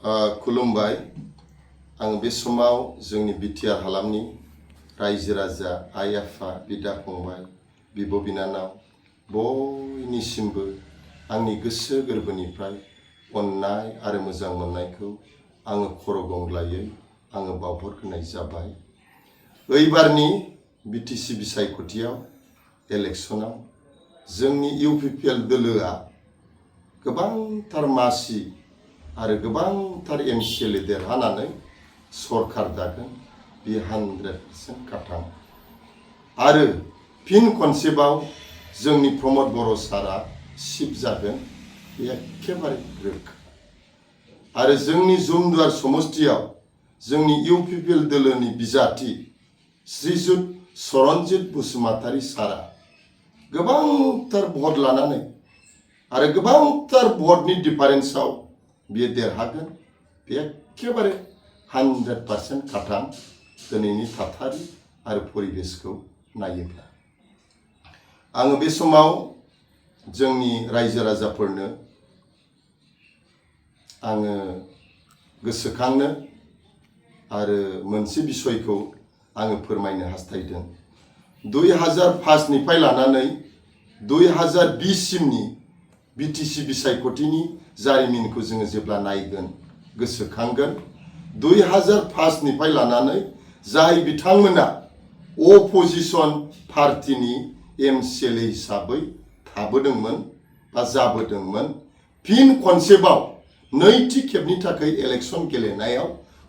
खुलुमबाय आं बे समाव जोंनि बिटिआर हालामनि रायजो राजा आइ आफा बिदा फंबाय बिब' बिनानाव बयनिसिमबो आंनि गोसो गोरबोनिफ्राय अननाय आरो मोजां मोननायखौ आङो खर' गंग्लायै आङो बावहरग्रोनाय जाबाय। ओइबारनि बिटिसि बिसायख'थियाव इलेक्शनाव जोंनि इउपिपिएल दोलोआ गोबांथार मासि आरो गोबांथार एमसिएलए देरहानानै सरकार दागोन बे 100% खाथां। आरो फिन खनसेबाव जोंनि प्रमद बर' सारा चिफ जागोन बे एखेबारे रोखा। आरो जोंनि जुमदुवार समष्टियाव जोंनि इउपिपिएल दोलोनि बिजाथि श्रीजुत चरणजित बसुमतारी सारा गोबांथार भट लानानै आरो गोबांथार भटनि डिफारेन्सआव बियो देरहागोन बे एखेबारे 100% खाथां दिनैनि थासारि आरो परिबेसखौ नायोब्ला। आङो बे समाव जोंनि रायजो राजाफोरनो आङो गोसोखांनो आरो मोनसे बिसयखौ आङो फोरमायनो हास्थायदों। 2005 निफ्राय लानानै 2020 सिमनि बिटिसि बिसायख'थिनि जारिमिनखौ जोङो जेब्ला नायगोन गोसोखांगोन 2005 निफ्राय लानानै जाय बिथांमोना अपोजिशन पार्टीनि एमसिएलए हिसाबै थाबोदोंमोन बा जाबोदोंमोन फिन खनसेबाव नैथि खेबनि थाखाय इलेक्शन गेलेनायाव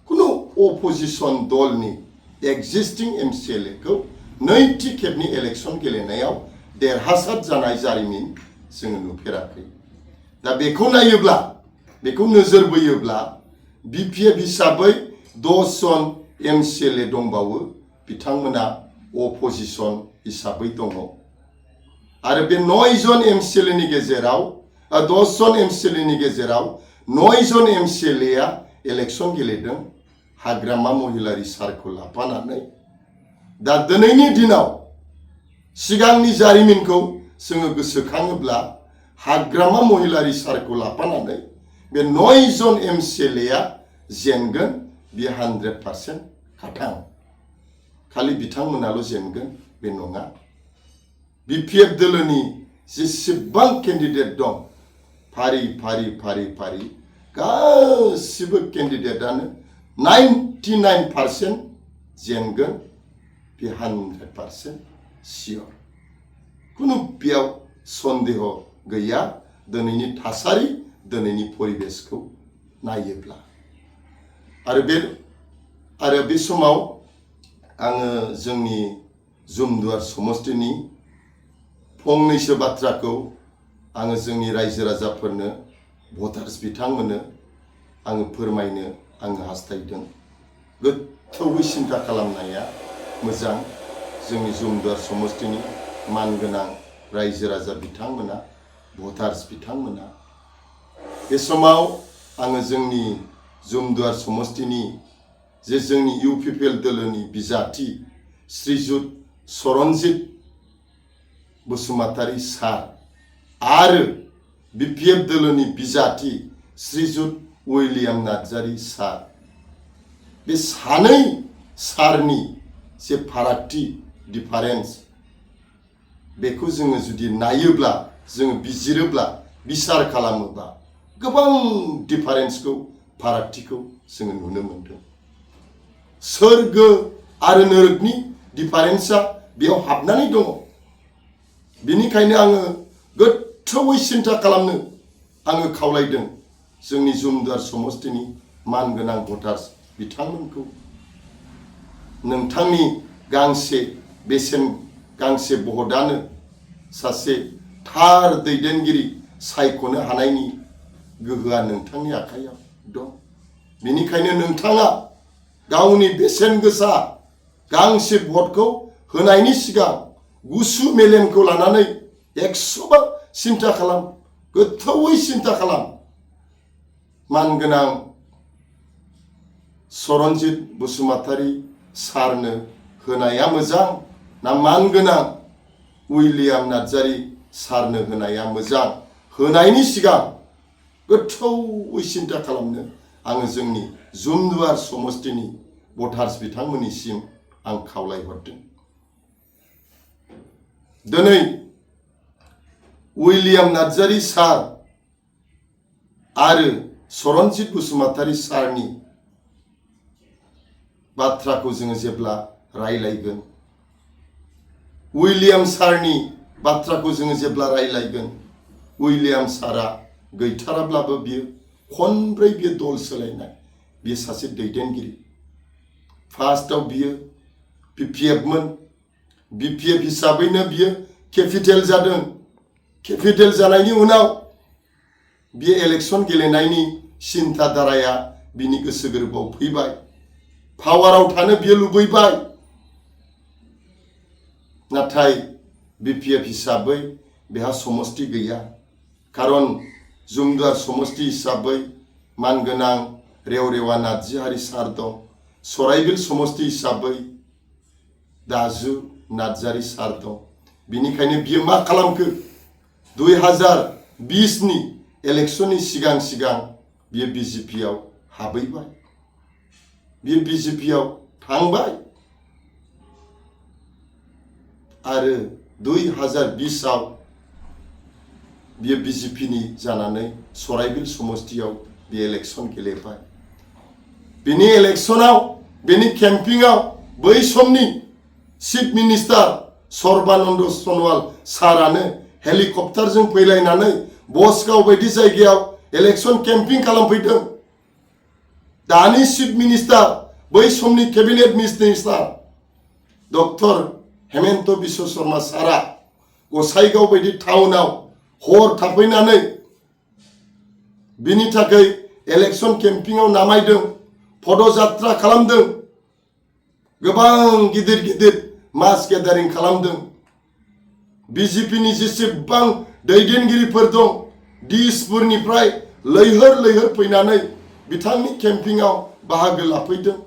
कुनु अपोजिशन दलनि एक्जिस्टिं एमसिएलए खौ नैथि खेबनि इलेक्शन गेलेनायाव देरहासार जानाय जारिमिन जोङो नुफेराखै। दा बेखौ नायोब्ला बेखौ नोजोर बोयोब्ला बिपिएफ हिसाबै 10 जन एमसिएलए दंबावो बिथांमोना अपोजिशन हिसाबै दङ। आरो बे 9 जन एमसिएलए नि गेजेराव 10 जन एमसिएलए नि गेजेराव 9 जन एमसिएलए आ इलेक्शन गेलेदों हाग्रामा महिलारी सारखौ लाफानानै। दा दिनैनि दिनाव सिगांनि जारिमिनखौ जोङो गोसोखाङोब्ला हाग्रामा महिलारी सारखौ लाफानानै बे 9 जन एमसिएलए आ जेनगोन बे 100% खाथां। खालि बिथांमोनाल' जेनगोन बे नङा। बिपिएफ दोलोनि जेसेबां केन्डिडेट दं फारि फारि फारि फारि गासिबो केन्डिडेटआनो 99% जेनगोन बे 100% सियर। कुनु बेयाव सन्देह गैया दिनैनि थासारि दिनैनि परिबेसखौ नायोब्ला। आरो बे समाव आङो जोंनि जुमदुवार समष्टिनि फंनैसो बाथ्राखौ आङो जोंनि रायजो राजाफोरनो भटार्स बिथांमोननो आङो फोरमायनो आङो हास्थायदों। गोथौवै सिन्था खालामनाया मोजां। जोंनि जुमदुवार समष्टिनि मानगोनां रायजो राजा बिथांमोना भटार्स बिथांमोना बे समाव आङो जोंनि जुमदुवार समष्टिनि जे जोंनि इउपिपिएल दोलोनि बिजाथि श्रीजुत चरणजित बसुमतारी सार आरो बिपिएफ दोलोनि बिजाथि श्रीजुत उइलियाम नार्जारी सार बे सानै सारनि जे फारागथि डिफारेन्स बेखौ जोङो जुदि नायोब्ला जोङो बिजिरोब्ला बिसार खालामोब्ला गोबां डिफारेन्सखौ फारागथिखौ जोङो नुनो मोनदों। सोरगो आरो नरकनि डिफारेन्सआ बेयाव हाबनानै दङ। बेनिखायनो आङो गोथौवै सिन्था खालामनो आङो खावलायदों जोंनि जुमदुवार समष्टिनि मानगोनां भटार्स बिथांमोनखौ। नोंथांनि गांसे भटआनो सासे थार दैदेनगिरि सायख'नो हानायनि गोहोआ नोंथांनि आखायाव दं। बेनिखायनो नोंथाङा गावनि बेसेन गोसा गांसे भटखौ होनायनि सिगां गुसु मेलेमखौ लानानै 100 बार सिन्था खालाम, गोथौवै सिन्था खालाम। मानगोनां चरणजित बसुमतारी सारनो होनाया मोजां ना मानगोनां उइलियाम नार्जारी सारनो होनाया मोजां? होनायनि सिगां गोथौवै सिन्था खालामनो आङो जोंनि जुमदुवार समस्तिनि भटार्स बिथांमोननिसिम आं खावलायहरदों। दिनै उइलियाम नार्जारी सार आरो सरनजित बसुमतारी सारनि बाथ्राखौ जोङो जेब्ला रायलायगोन, उइलियाम सारनि बाथ्राखौ जोङो जेब्ला रायलायगोन, उइलियाम सारा गैथाराब्लाबो बियो खनब्रै बियो दल सोलायनाय, बियो सासे दैदेनगिरि। फार्स्टआव बियो BPF मोन, BPF हिसाबैनो बियो केपिटेल जादों। केपिटेल जानायनि उनाव बियो इलेक्शन गेलेनायनि सिन्था धाराया बिनि गोसो गोरबोआव फैबाय। पावाराव थानो बियो लुबैबाय। नाथाय BPF हिसाबै बेहा समस्ति गैया। खारन जुमदुवार समस्ति हिसाबै मानगोनां रेवरेवा नार्जारी सार दं। सराइबिल समस्ति हिसाबै दाजु नार्जारी सार दं। बिनिखायनो बियो मा खालामखो, 2020 नि इलेक्शननि सिगां सिगां बियो BJP आव हाबैबाय, बियो BJP आव थांबाय आरो 2020 आव बियो BJP नि जानानै सराइबिल समस्तियाव बियो इलेक्शन गेलेबाय। बिनि इलेक्शनाव, बिनि केम्पिंआव बै समनि चिफ मिनिस्टार सर्बानन्द सनवाल सारानो हेलिकप्टारजों फैलायनानै बसगाव बायदि जायगायाव इलेक्शन केम्पिं खालामफैदों। दानि चिफ मिनिस्टार, बै समनि cabinet minister doctor Hemant Biswa Sharma सारा गसाइगाव बायदि टाउनाव हर थाफैनानै बिनि थाखाय इलेक्शन केम्पिंआव नामायदों, पदयात्रा खालामदों, गोबां गिदिर गिदिर मास गेदारिं खालामदों। BJP नि जेसेबां दैदेनगिरिफोर दं, दिसपुरनिफ्राय लैहोर लैहोर फैनानै बिथांनि केम्पिंआव बाहागो लाफैदों।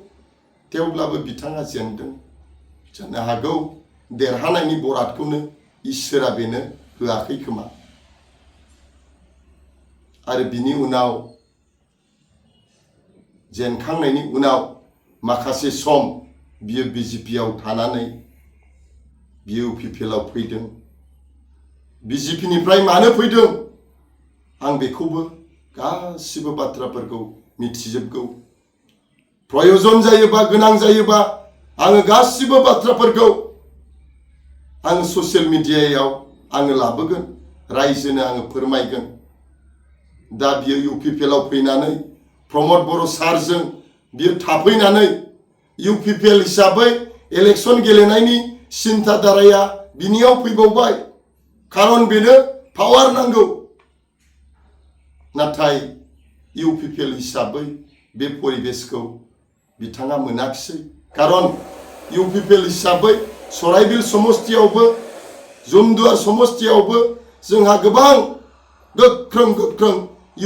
थेवब्लाबो बिथाङा जेनदों। जानो हागौ देरहानायनि बरादखौनो इसोरा बेनो होआखै खोमा। आरो बिनि उनाव जेनखांनायनि उनाव माखासे सम बियो BJP आव थानानै बियो UPPL आव फैदों। BJP निफ्राय मानो फैदों आं बेखौबो गासिबो बाथ्राफोरखौ मिथिजोबगौ। प्रयोजन जायोबा, गोनां जायोबा आङो गासिबो बाथ्राफोरखौ आङो ससियेल मिडियायाव आङो लाबोगोन, रायजोनो आङो फोरमायगोन। दा बियो UPPL आव फैनानै प्रमद बर' सारजों बियो थाफैनानै UPPL हिसाबै इलेक्शन गेलेनायनि सिन्था धाराया बिनियाव फैबावबाय। खारन बेनो पावार नांगौ। नाथाय UPPL हिसाबै बे परिबेसखौ बिथाङा मोनाखिसै। खारन UPPL हिसाबै सराइबिल समस्तियावबो, जुमदुवार समस्तियावबो जोंहा गोबां गोख्रों गोख्रों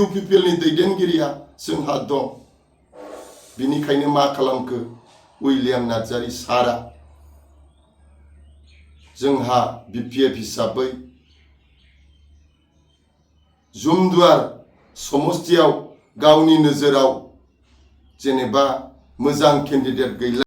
UPPL नि दैदेनगिरिया जोंहा दं। बिनिखायनो मा खालामखो उइलियाम नार्जारी सारा जोंहा BPF हिसाबै जुमदुवार समस्तियाव गावनि नोजोराव जेनेबा मोजां केन्डिडेट गैला।